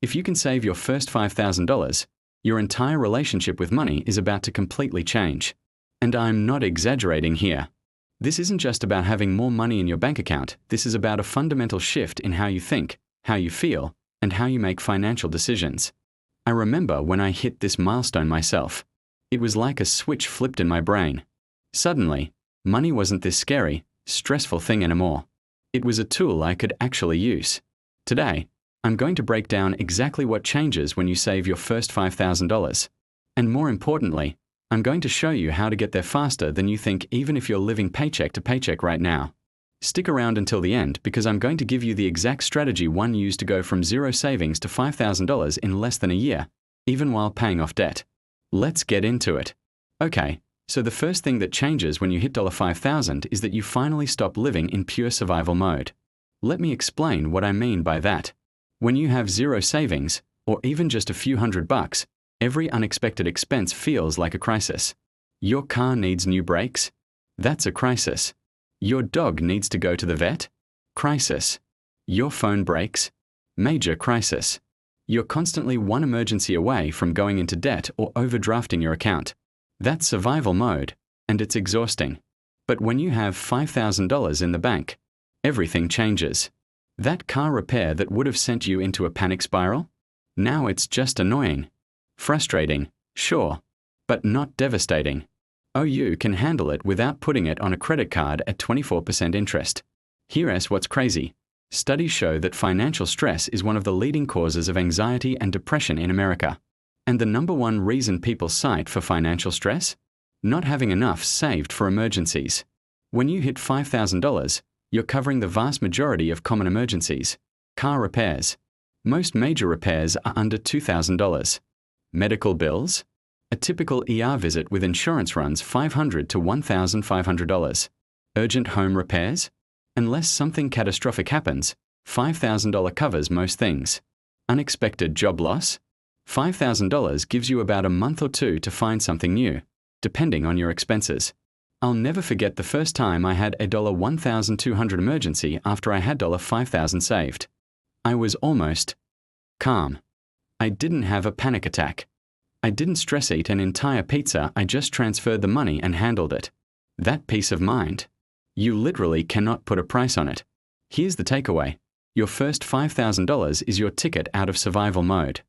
If you can save your first $5,000, your entire relationship with money is about to completely change. And I'm not exaggerating here. This isn't just about having more money in your bank account. This is about a fundamental shift in how you think, how you feel, and how you make financial decisions. I remember when I hit this milestone myself. It was like a switch flipped in my brain. Suddenly, money wasn't this scary, stressful thing anymore. It was a tool I could actually use. Today, I'm going to break down exactly what changes when you save your first $5,000. And more importantly, I'm going to show you how to get there faster than you think, even if you're living paycheck to paycheck right now. Stick around until the end because I'm going to give you the exact strategy one used to go from zero savings to $5,000 in less than a year, even while paying off debt. Let's get into it. Okay, so the first thing that changes when you hit $5,000 is that you finally stop living in pure survival mode. Let me explain what I mean by that. When you have zero savings, or even just a few $100, every unexpected expense feels like a crisis. Your car needs new brakes? That's a crisis. Your dog needs to go to the vet? Crisis. Your phone breaks? Major crisis. You're constantly one emergency away from going into debt or overdrafting your account. That's survival mode, and it's exhausting. But when you have $5,000 in the bank, everything changes. That car repair that would have sent you into a panic spiral? Now it's just annoying. Frustrating, sure, but not devastating. You can handle it without putting it on a credit card at 24% interest. Here's what's crazy. Studies show that financial stress is one of the leading causes of anxiety and depression in America. And the number one reason people cite for financial stress? Not having enough saved for emergencies. When you hit $5,000, you're covering the vast majority of common emergencies. Car repairs. Most major repairs are under $2,000. Medical bills? A typical ER visit with insurance runs $500 to $1,500. Urgent home repairs? Unless something catastrophic happens, $5,000 covers most things. Unexpected job loss? $5,000 gives you about a month or two to find something new, depending on your expenses. I'll never forget the first time I had a $1,200 emergency after I had $5,000 saved. I was almost calm. I didn't have a panic attack. I didn't stress eat an entire pizza. I just transferred the money and handled it. That peace of mind. You literally cannot put a price on it. Here's the takeaway. Your first $5,000 is your ticket out of survival mode.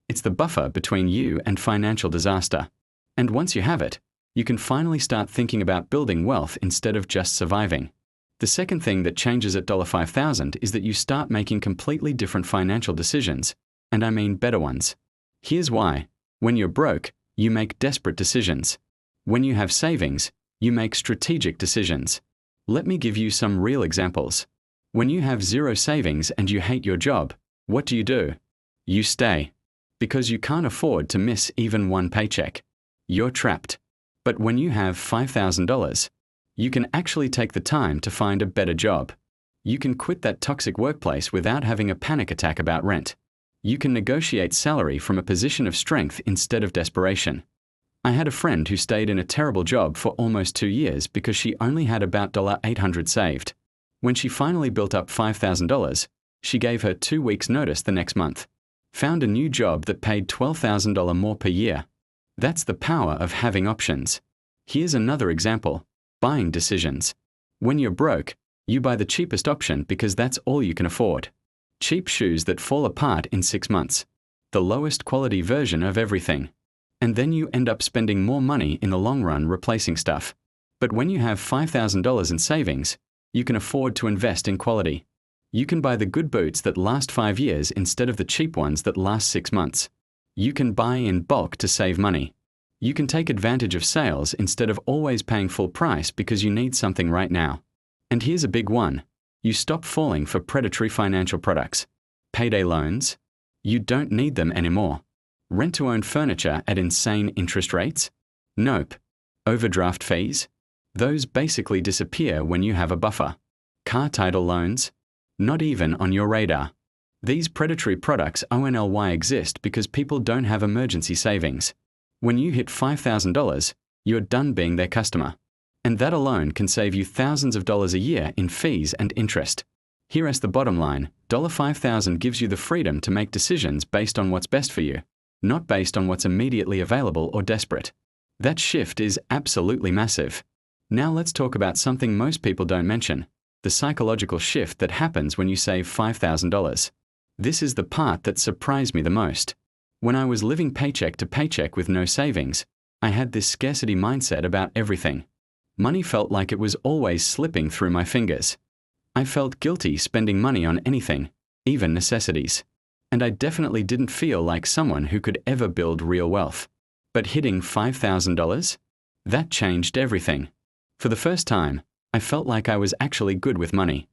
It's the buffer between you and financial disaster. And once you have it, you can finally start thinking about building wealth instead of just surviving. The second thing that changes at $5,000 is that you start making completely different financial decisions, and I mean better ones. Here's why. When you're broke, you make desperate decisions. When you have savings, you make strategic decisions. Let me give you some real examples. When you have zero savings and you hate your job, what do? You stay. Because you can't afford to miss even one paycheck. You're trapped. But when you have $5,000, you can actually take the time to find a better job. You can quit that toxic workplace without having a panic attack about rent. You can negotiate salary from a position of strength instead of desperation. I had a friend who stayed in a terrible job for almost 2 years because she only had about $800 saved. When she finally built up $5,000, she gave her 2 weeks' notice the next month. Found a new job that paid $12,000 more per year. That's the power of having options. Here's another example. Buying decisions. When you're broke, you buy the cheapest option because that's all you can afford. Cheap shoes that fall apart in 6 months. The lowest quality version of everything. And then you end up spending more money in the long run replacing stuff. But when you have $5,000 in savings, you can afford to invest in quality. You can buy the good boots that last 5 years instead of the cheap ones that last 6 months. You can buy in bulk to save money. You can take advantage of sales instead of always paying full price because you need something right now. And here's a big one. You stop falling for predatory financial products. Payday loans? You don't need them anymore. Rent-to-own furniture at insane interest rates? Nope. Overdraft fees? Those basically disappear when you have a buffer. Car title loans? Not even on your radar. These predatory products only exist because people don't have emergency savings. When you hit $5,000, you're done being their customer. And that alone can save you thousands of dollars a year in fees and interest. Here's the bottom line. $5,000 gives you the freedom to make decisions based on what's best for you, not based on what's immediately available or desperate. That shift is absolutely massive. Now let's talk about something most people don't mention, the psychological shift that happens when you save $5,000. This is the part that surprised me the most. When I was living paycheck to paycheck with no savings, I had this scarcity mindset about everything. Money felt like it was always slipping through my fingers. I felt guilty spending money on anything, even necessities. And I definitely didn't feel like someone who could ever build real wealth. But hitting $5,000? That changed everything. For the first time, I felt like I was actually good with money.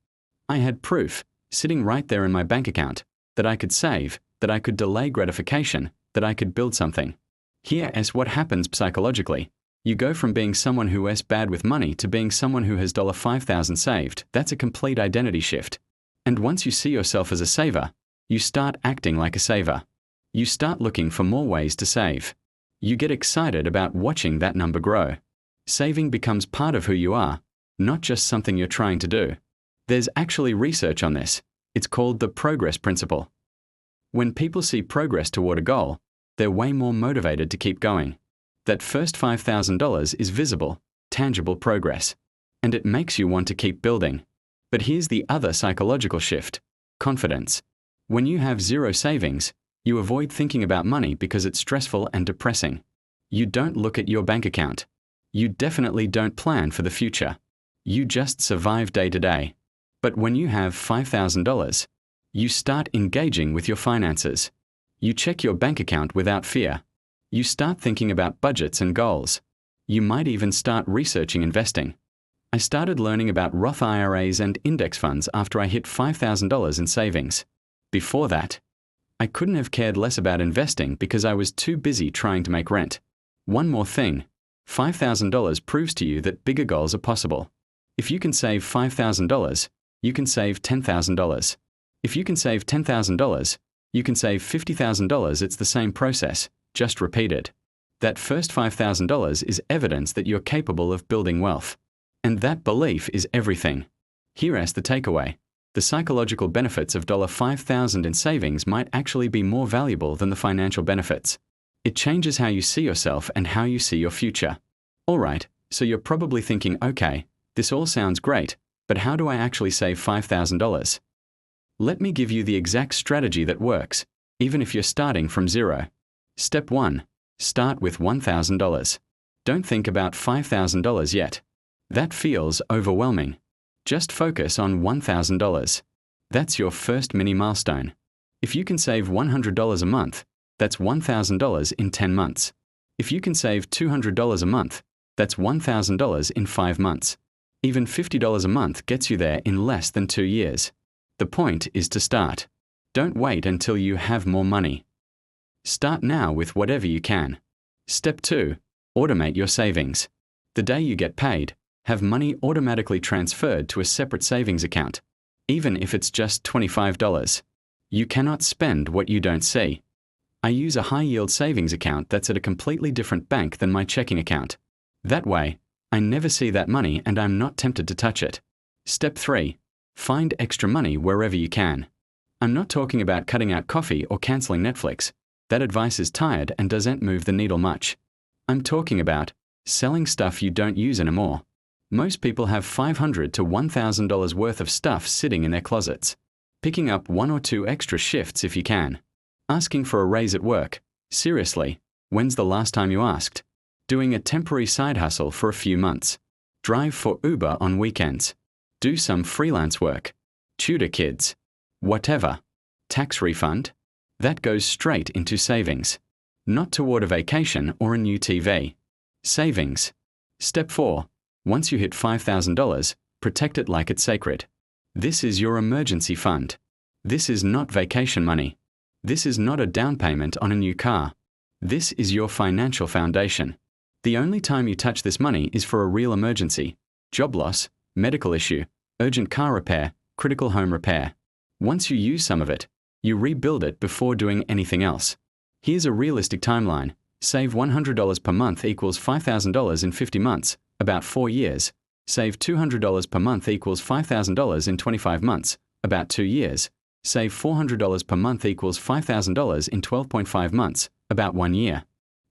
I had proof, sitting right there in my bank account, that I could save, that I could delay gratification, that I could build something. Here's what happens psychologically. You go from being someone who is bad with money to being someone who has $5,000 saved. That's a complete identity shift. And once you see yourself as a saver, you start acting like a saver. You start looking for more ways to save. You get excited about watching that number grow. Saving becomes part of who you are, not just something you're trying to do. There's actually research on this. It's called the progress principle. When people see progress toward a goal, they're way more motivated to keep going. That first $5,000 is visible, tangible progress, and it makes you want to keep building. But here's the other psychological shift: confidence. When you have zero savings, you avoid thinking about money because it's stressful and depressing. You don't look at your bank account. You definitely don't plan for the future. You just survive day to day. But when you have $5,000, you start engaging with your finances. You check your bank account without fear. You start thinking about budgets and goals. You might even start researching investing. I started learning about Roth IRAs and index funds after I hit $5,000 in savings. Before that, I couldn't have cared less about investing because I was too busy trying to make rent. One more thing, $5,000 proves to you that bigger goals are possible. If you can save $5,000, you can save $10,000. If you can save $10,000, you can save $50,000. It's the same process, just repeated. That first $5,000 is evidence that you're capable of building wealth. And that belief is everything. Here's the takeaway. The psychological benefits of $5,000 in savings might actually be more valuable than the financial benefits. It changes how you see yourself and how you see your future. Alright, so you're probably thinking, okay, this all sounds great, but how do I actually save $5,000? Let me give you the exact strategy that works, even if you're starting from zero. Step 1. Start with $1,000. Don't think about $5,000 yet. That feels overwhelming. Just focus on $1,000. That's your first mini milestone. If you can save $100 a month, that's $1,000 in 10 months. If you can save $200 a month, that's $1,000 in 5 months. Even $50 a month gets you there in less than 2 years. The point is to start. Don't wait until you have more money. Start now with whatever you can. Step 2. Automate your savings. The day you get paid, have money automatically transferred to a separate savings account, even if it's just $25. You cannot spend what you don't see. I use a high-yield savings account that's at a completely different bank than my checking account. That way, I never see that money and I'm not tempted to touch it. Step 3. Find extra money wherever you can. I'm not talking about cutting out coffee or canceling Netflix. That advice is tired and doesn't move the needle much. I'm talking about selling stuff you don't use anymore. Most people have $500 to $1,000 worth of stuff sitting in their closets. Picking up 1 or 2 extra shifts if you can. Asking for a raise at work. Seriously, when's the last time you asked? Doing a temporary side hustle for a few months. Drive for Uber on weekends. Do some freelance work. Tutor kids. Whatever. Tax refund. That goes straight into savings. Not toward a vacation or a new TV. Savings. Step 4. Once you hit $5,000, protect it like it's sacred. This is your emergency fund. This is not vacation money. This is not a down payment on a new car. This is your financial foundation. The only time you touch this money is for a real emergency, job loss, medical issue, urgent car repair, critical home repair. Once you use some of it, you rebuild it before doing anything else. Here's a realistic timeline. Save $100 per month equals $5,000 in 50 months, about 4 years. Save $200 per month equals $5,000 in 25 months, About 2 years. Save $400 per month equals $5,000 in 12.5 months, about 1 year.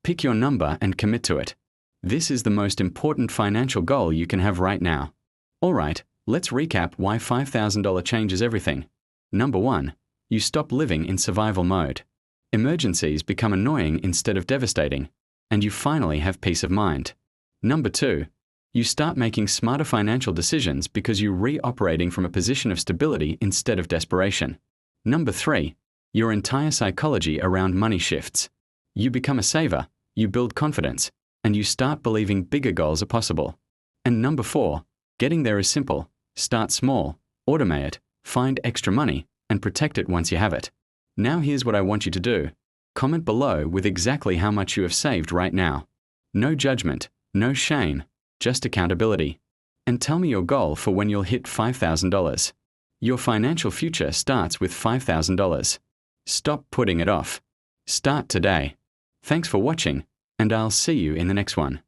Pick your number and commit to it. This is the most important financial goal you can have right now. All right, let's recap why $5,000 changes everything. Number 1. You stop living in survival mode. Emergencies become annoying instead of devastating, and you finally have peace of mind. Number 2. You start making smarter financial decisions because you're re-operating from a position of stability instead of desperation. Number 3. Your entire psychology around money shifts. You become a saver, you build confidence, and you start believing bigger goals are possible. And number 4. Getting there is simple. Start small, automate it, find extra money, and protect it once you have it. Now here's what I want you to do. Comment below with exactly how much you have saved right now. No judgment, no shame, just accountability. And tell me your goal for when you'll hit $5,000. Your financial future starts with $5,000. Stop putting it off. Start today. Thanks for watching, and I'll see you in the next one.